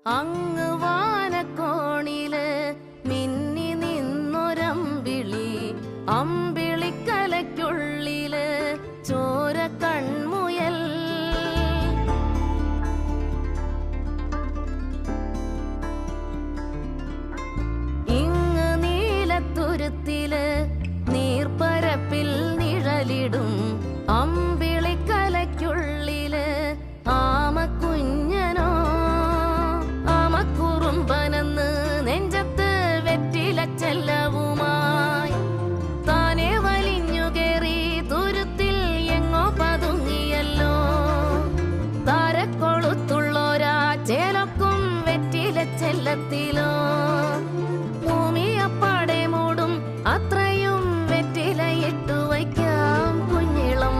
അങ്ങ് വാനക്കോണില് മിന്നി നിന്നൊരമ്പിളി, അമ്പിളിക്കലയ്ക്കുള്ളില് ചോര കൺമുയൽ. ഇങ്ങ് നീലത്തുരുത്തില് നീർപ്പരപ്പിൽ നിഴലിടും